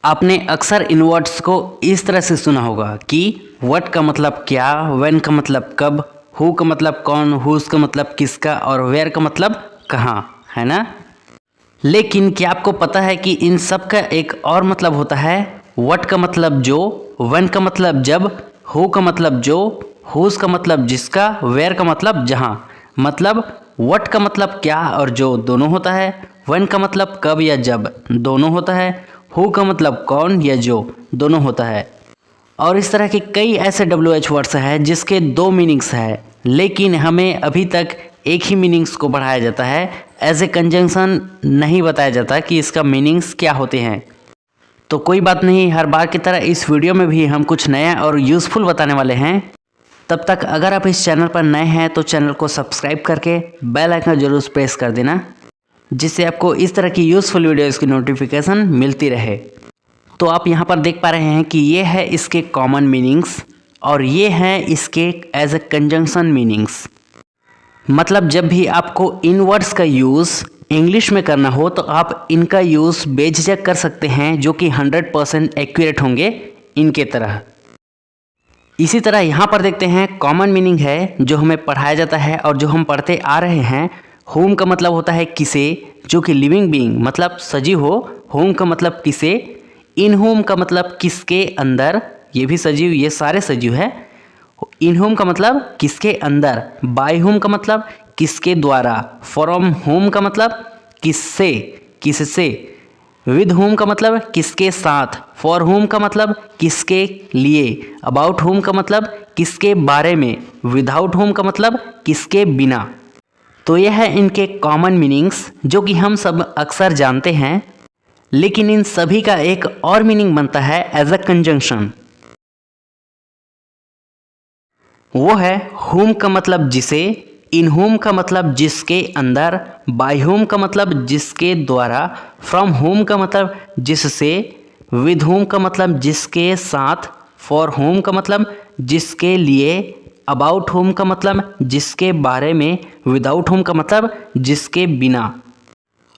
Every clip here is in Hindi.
आपने अक्सर इन वर्ड्स को इस तरह से सुना होगा कि व्हाट का मतलब क्या, व्हेन का मतलब कब, हु का मतलब कौन, हुज का मतलब किसका और वेयर का मतलब कहाँ, है ना। लेकिन क्या आपको पता है कि इन सब का एक और मतलब होता है। व्हाट का मतलब जो, व्हेन का मतलब जब, हु का मतलब जो, हुज का मतलब जिसका, वेयर का मतलब जहाँ। मतलब व्हाट का मतलब क्या और जो दोनों होता है, व्हेन का मतलब कब या जब दोनों होता है, हु का मतलब कौन या जो दोनों होता है। और इस तरह के कई ऐसे WH वर्ड्स हैं जिसके दो मीनिंग्स हैं, लेकिन हमें अभी तक एक ही मीनिंग्स को बढ़ाया जाता है। एज ए कंजंक्शन नहीं बताया जाता कि इसका मीनिंग्स क्या होते हैं। तो कोई बात नहीं, हर बार की तरह इस वीडियो में भी हम कुछ नया और यूज़फुल बताने वाले हैं। तब तक अगर आप इस चैनल पर नए हैं तो चैनल को सब्सक्राइब करके बेल आइकन जरूर प्रेस कर देना, जिससे आपको इस तरह की यूज़फुल वीडियोज़ की नोटिफिकेशन मिलती रहे। तो आप यहाँ पर देख पा रहे हैं कि ये है इसके कॉमन मीनिंग्स और ये हैं इसके एज ए कंजंक्शन मीनिंग्स। मतलब जब भी आपको इन वर्ड्स का यूज़ इंग्लिश में करना हो तो आप इनका यूज़ बेझिझक कर सकते हैं, जो कि 100% एक्यूरेट होंगे इनके तरह। इसी तरह यहाँ पर देखते हैं कॉमन मीनिंग है जो हमें पढ़ाया जाता है और जो हम पढ़ते आ रहे हैं। होम का मतलब होता है किसे, जो कि लिविंग बीइंग मतलब सजीव हो। होम का मतलब किसे। इन होम का मतलब किसके अंदर, ये भी सजीव, ये सारे सजीव है। इन होम का मतलब किसके अंदर। बाय होम का मतलब किसके द्वारा। फ्रॉम होम का मतलब किससे, किससे। विद होम का मतलब किसके साथ। फॉर होम का मतलब किसके लिए। अबाउट होम का मतलब किसके बारे में। विदाउट होम का मतलब किसके बिना। तो यह है इनके कॉमन मीनिंग्स जो कि हम सब अक्सर जानते हैं, लेकिन इन सभी का एक और मीनिंग बनता है एज अ कंजंक्शन। वो है होम का मतलब जिसे, इन होम का मतलब जिसके अंदर, बाय होम का मतलब जिसके द्वारा, फ्रॉम होम का मतलब जिससे, विद होम का मतलब जिसके साथ, फॉर होम का मतलब जिसके लिए, अबाउट होम का मतलब जिसके बारे में, विदाउट होम का मतलब जिसके बिना।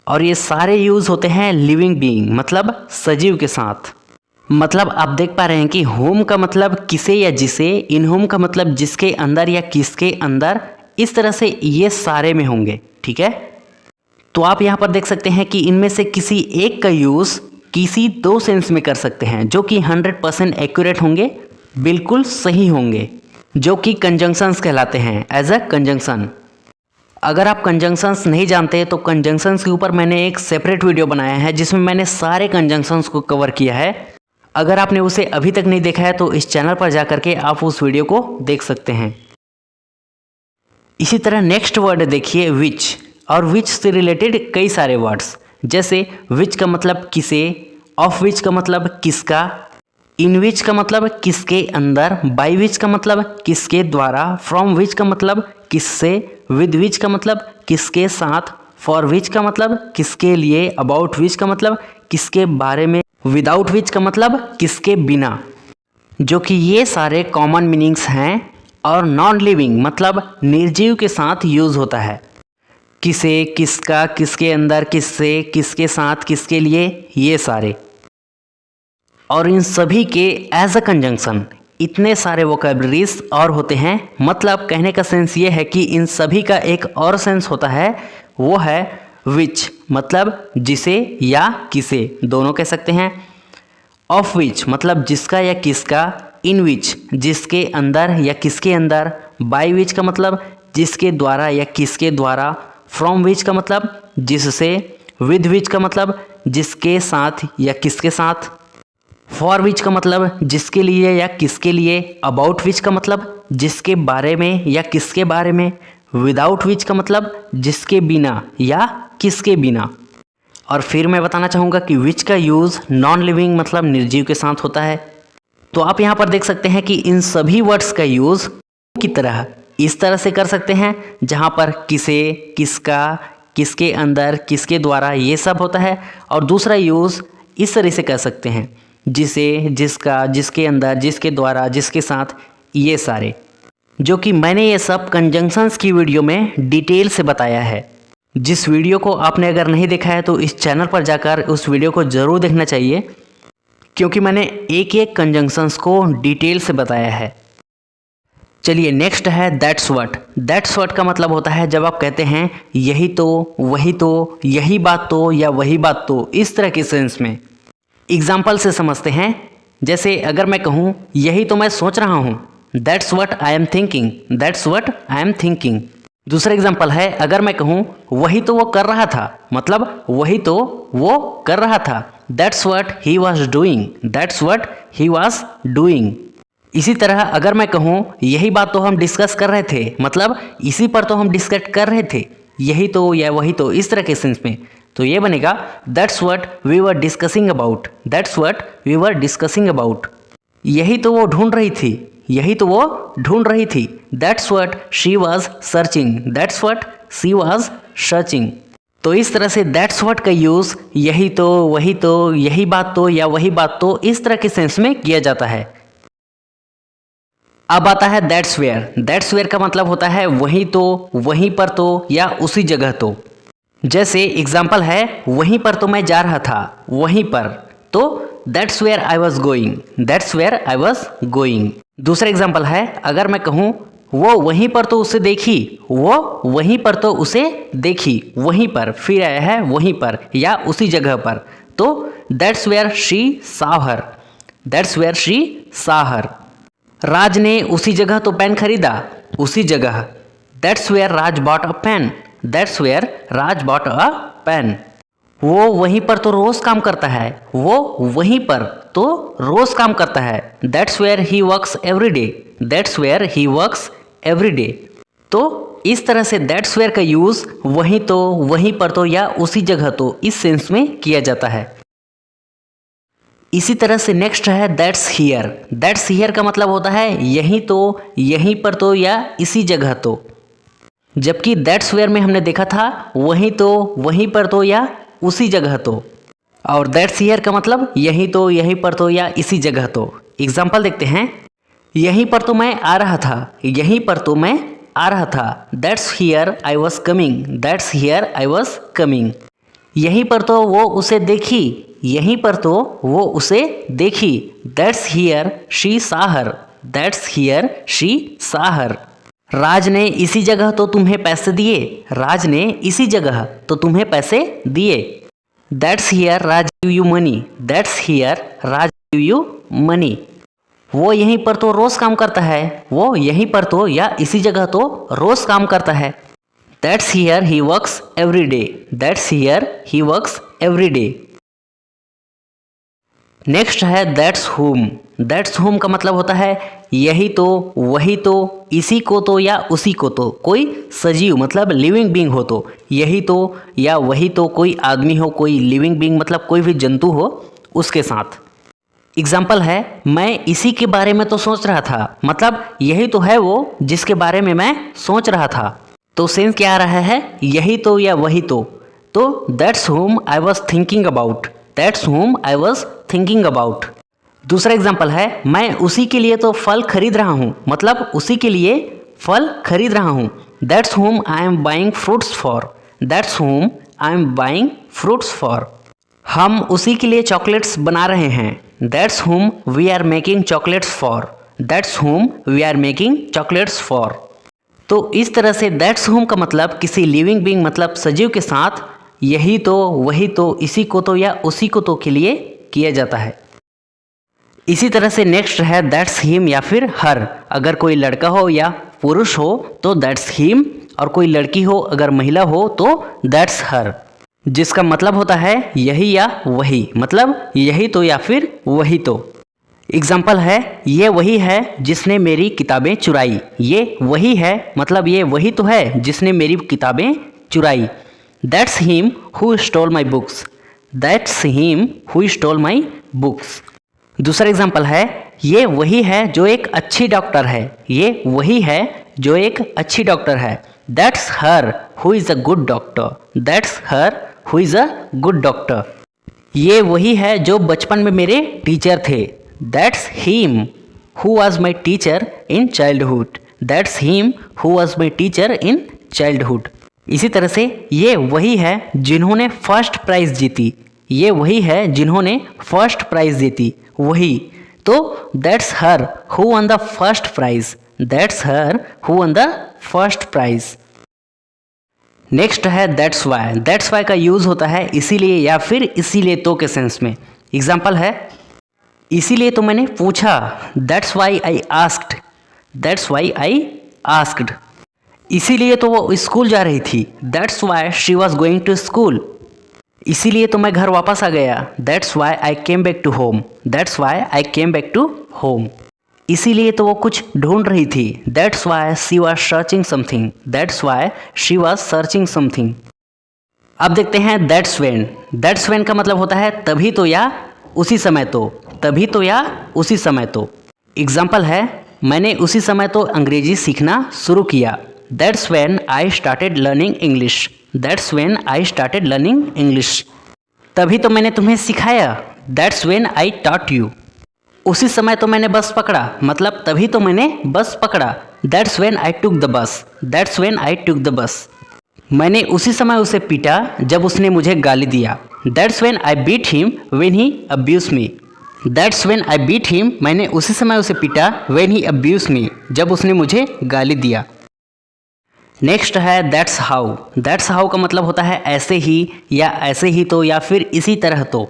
और ये सारे यूज़ होते हैं लिविंग बीइंग मतलब सजीव के साथ। मतलब आप देख पा रहे हैं कि होम का मतलब किसे या जिसे, इन होम का मतलब जिसके अंदर या किसके अंदर, इस तरह से ये सारे में होंगे। ठीक है, तो आप यहाँ पर देख सकते हैं कि इनमें से किसी एक का यूज़ किसी दो सेंस में कर सकते हैं, जो कि 100% एक्यूरेट होंगे, बिल्कुल सही होंगे, जो कि कंजंक्शंस कहलाते हैं एज अ कंजंक्शन। अगर आप कंजंक्शंस नहीं जानते तो कंजंक्शंस के ऊपर मैंने एक सेपरेट वीडियो बनाया है जिसमें मैंने सारे कंजंक्शंस को कवर किया है। अगर आपने उसे अभी तक नहीं देखा है तो इस चैनल पर जाकर के आप उस वीडियो को देख सकते हैं। इसी तरह नेक्स्ट वर्ड देखिए विच, और विच से रिलेटेड कई सारे वर्ड्स, जैसे विच का मतलब किसे, ऑफ विच का मतलब किसका, इन विच का मतलब किसके अंदर, बाय विच का मतलब किसके द्वारा, फ्रॉम विच का मतलब किससे, विद विच का मतलब किसके साथ, फॉर विच का मतलब किसके लिए, अबाउट विच का मतलब किसके बारे में, विदाउट विच का मतलब किसके बिना। जो कि ये सारे कॉमन मीनिंग्स हैं। और नॉन लिविंग मतलब निर्जीव के साथ यूज़ होता है। किसे, किसका, किसके अंदर, किससे, किसके साथ, किसके लिए, ये सारे। और इन सभी के एज अ कंजंक्शन इतने सारे वोकैबलरीज और होते हैं। मतलब कहने का सेंस ये है कि इन सभी का एक और सेंस होता है, वो है विच मतलब जिसे या किसे, दोनों कह सकते हैं। ऑफ विच मतलब जिसका या किसका, इन विच जिसके अंदर या किसके अंदर, बाय विच का मतलब जिसके द्वारा या किसके द्वारा, फ्रॉम विच का मतलब जिससे, विद विच का मतलब जिसके साथ या किसके साथ, फॉर विच का मतलब जिसके लिए या किसके लिए, अबाउट विच का मतलब जिसके बारे में या किसके बारे में, विदाउट विच का मतलब जिसके बिना या किसके बिना। और फिर मैं बताना चाहूँगा कि विच का यूज़ नॉन लिविंग मतलब निर्जीव के साथ होता है। तो आप यहाँ पर देख सकते हैं कि इन सभी वर्ड्स का यूज़ की तरह इस तरह से कर सकते हैं, जहाँ पर किसे, किसका, किसके अंदर, किसके द्वारा, ये सब होता है। और दूसरा यूज़ इस तरह से कर सकते हैं, जिसे, जिसका, जिसके अंदर, जिसके द्वारा, जिसके साथ, ये सारे। जो कि मैंने ये सब कंजंक्शंस की वीडियो में डिटेल से बताया है। जिस वीडियो को आपने अगर नहीं देखा है तो इस चैनल पर जाकर उस वीडियो को ज़रूर देखना चाहिए। क्योंकि मैंने एक एक कंजंक्शंस को डिटेल से बताया है। चलिए नेक्स्ट है दैट्स व्हाट। दैट्स व्हाट का मतलब होता है जब आप कहते हैं यही तो, वही तो, यही बात तो या वही बात तो, इस तरह के सेंस में। एग्जाम्पल से समझते हैं। जैसे अगर मैं कहूँ यही तो मैं सोच रहा हूँ, that's what I am thinking, that's what I am thinking. दूसरा एग्जाम्पल है अगर मैं कहूँ वही तो वो कर रहा था, मतलब वही तो वो कर रहा था, that's what he was doing, that's what he was doing. इसी तरह अगर मैं कहूँ यही बात तो हम डिस्कस कर रहे थे, मतलब इसी पर तो हम डिस्कस कर रहे थे, यही तो या वही तो, इस तरह के सेंस में, तो ये बनेगा that's what we were discussing about, that's what we were discussing about. यही तो वो ढूंढ रही थी, यही तो वो ढूंढ रही थी, that's what she was searching, that's what she was searching. तो इस तरह से दैट्स व्हाट का यूज़ यही तो, वही तो, यही बात तो या वही बात तो, इस तरह के सेंस में किया जाता है। अब आता है दैट्स वेयर। दैट्स वेयर का मतलब होता है वहीं तो, वहीं पर तो या उसी जगह तो। जैसे एग्जाम्पल है वहीं पर तो मैं जा रहा था, वहीं पर, तो that's where I was going, that's where I was going. दूसरा एग्जाम्पल है अगर मैं कहूँ वो वहीं पर तो उसे देखी, वो वहीं पर तो उसे देखी, वहीं पर, फिर आया है वहीं पर या उसी जगह पर, तो that's where she saw her, that's where she saw her. Raj ने उसी जगह तो पेन खरीदा, उसी जगह, that's where Raj bought a pen, that's where Raj bought a pen. वो वहीं पर तो रोज काम करता है, वो वहीं पर तो रोज काम करता है, that's where he works every day, that's where he works every day. तो इस तरह से दैट्स वेयर का यूज़ वहीं तो, वहीं पर तो या उसी जगह तो, इस सेंस में किया जाता है। इसी तरह से नेक्स्ट है दैट्स हियर। दैट्स हियर का मतलब होता है यहीं तो, यहीं पर तो या इसी जगह तो। जबकि दैट्स वेयर में हमने देखा था वहीं तो, वहीं पर तो या उसी जगह तो, और दैट्स हियर का मतलब यहीं तो, यहीं पर तो या इसी जगह तो। एग्जाम्पल देखते हैं। यहीं पर तो मैं आ रहा था, यहीं पर तो मैं आ रहा था, that's here I was coming, that's here I was coming. यहीं पर तो वो उसे देखी, यहीं पर तो वो उसे देखी, that's here she saw her, that's here she saw her. Raj ने इसी जगह तो तुम्हें पैसे दिए, राज ने इसी जगह तो तुम्हें पैसे दिए, that's here Raj give you money, that's here Raj give you money. वो यहीं पर तो रोज काम करता है, वो यहीं पर तो या इसी जगह तो रोज काम करता है, that's here he works every day, that's here he works every day. Next है दैट्स होम। दैट्स होम का मतलब होता है यही तो, वही तो, इसी को तो या उसी को तो, कोई सजीव मतलब लिविंग बीइंग हो तो, यही तो या वही तो, कोई आदमी हो, कोई लिविंग बीइंग मतलब कोई भी जंतु हो उसके साथ। एग्जाम्पल है मैं इसी के बारे में तो सोच रहा था, मतलब यही तो है वो जिसके बारे में मैं सोच रहा था। तो सेंस क्या आ रहा है, यही तो या वही तो that's whom I was thinking about, that's whom I was thinking about. दूसरा एग्जाम्पल है मैं उसी के लिए तो फल खरीद रहा हूँ, मतलब उसी के लिए फल खरीद रहा हूँ, that's whom I am buying fruits for, that's whom I am buying fruits for. हम उसी के लिए चॉकलेट्स बना रहे हैं, that's whom we are making chocolates for, that's whom we are making chocolates for. तो इस तरह से दैट्स होम का मतलब किसी लिविंग बीइंग मतलब सजीव के साथ यही तो, वही तो, इसी को तो या उसी को तो के लिए किया जाता है। इसी तरह से नेक्स्ट है दैट्स हिम या फिर हर। अगर कोई लड़का हो या पुरुष हो तो दैट्स हिम, और कोई लड़की हो अगर महिला हो तो दैट्स हर, जिसका मतलब होता है यही या वही, मतलब यही तो या फिर वही तो। एग्जाम्पल है ये वही है जिसने मेरी किताबें चुराई, ये वही है मतलब ये वही तो है जिसने मेरी किताबें चुराई, that's him who stole my books, that's him who stole my books. दूसरा एग्जाम्पल है ये वही है जो एक अच्छी डॉक्टर है, ये वही है जो एक अच्छी डॉक्टर है, that's her who is a good doctor, that's her who is a good doctor. ये वही है जो बचपन में मेरे टीचर थे, that's him who was my teacher in childhood, that's him who was my teacher in childhood. इसी तरह से ये वही है जिन्होंने फर्स्ट प्राइज़ जीती, ये वही है जिन्होंने फर्स्ट प्राइज़ जीती, वही। तो that's her who one the first prize, that's her who one the first prize. Next है दैट्स वाई। दैट्स वाई का यूज़ होता है इसीलिए या फिर इसीलिए तो के सेंस में। एग्जाम्पल है, इसीलिए तो मैंने पूछा, that's why I asked, that's why I asked. इसीलिए तो वो स्कूल जा रही थी, that's why she was going to school. इसीलिए तो मैं घर वापस आ गया, that's why I came back to home, that's why I came back to home. इसीलिए तो वो कुछ ढूंढ रही थी, that's why she was searching something, that's why she was searching something. अब देखते हैं दैट्स व्हेन। दैट्स व्हेन का मतलब होता है तभी तो या उसी समय तो, तभी तो या उसी समय तो। एग्जाम्पल है, मैंने उसी समय तो अंग्रेजी सीखना शुरू किया, that's when I started learning English, that's when I started learning English. तभी तो मैंने तुम्हें सिखाया, that's when I taught you. उसी समय तो मैंने बस पकड़ा, मतलब तभी तो मैंने बस पकड़ा, that's when I took the bus, that's when I took the bus. मैंने उसी समय उसे पीटा जब उसने मुझे गाली दिया, that's when I beat him when he abused me, that's when I beat him. मैंने उसी समय उसे पीटा व्हेन ही अब्यूज्ड मी, जब उसने मुझे गाली दिया। नेक्स्ट है दैट्स हाउ। दैट्स हाउ का मतलब होता है ऐसे ही या ऐसे ही तो या फिर इसी तरह तो।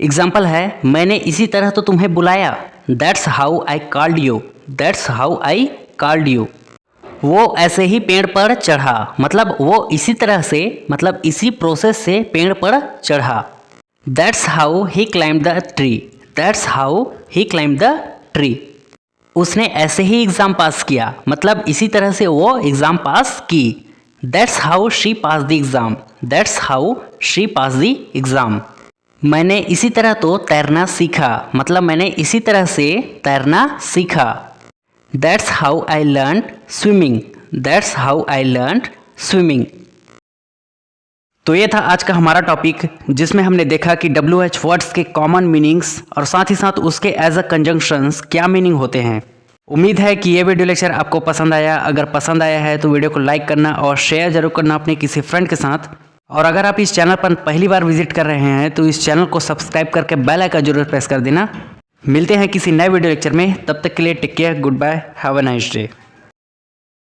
एग्जाम्पल है, मैंने इसी तरह तो तुम्हें बुलाया, that's how I called you, that's how I called you. वो ऐसे ही पेड़ पर चढ़ा, मतलब वो इसी तरह से, मतलब इसी प्रोसेस से पेड़ पर चढ़ा, that's how he climb the tree, that's how he climb the tree. उसने ऐसे ही एग्ज़ाम पास किया, मतलब इसी तरह से वो एग्ज़ाम पास की, that's how she pass the exam, that's how she pass the exam. मैंने इसी तरह तो तैरना सीखा, मतलब मैंने इसी तरह से तैरना सीखा, that's how I learn swimming, that's how I learn swimming. तो ये था आज का हमारा टॉपिक, जिसमें हमने देखा कि WH वर्ड्स के कॉमन मीनिंग्स और साथ ही साथ उसके एज अ कंजंक्शंस क्या मीनिंग होते हैं। उम्मीद है कि ये वीडियो लेक्चर आपको पसंद आया। अगर पसंद आया है तो वीडियो को लाइक करना और शेयर जरूर करना अपने किसी फ्रेंड के साथ। और अगर आप इस चैनल पर पहली बार विजिट कर रहे हैं तो इस चैनल को सब्सक्राइब करके बेल आइकन जरूर प्रेस कर देना। मिलते हैं किसी नए वीडियो लेक्चर में, तब तक के लिए take care, good bye, have a nice day.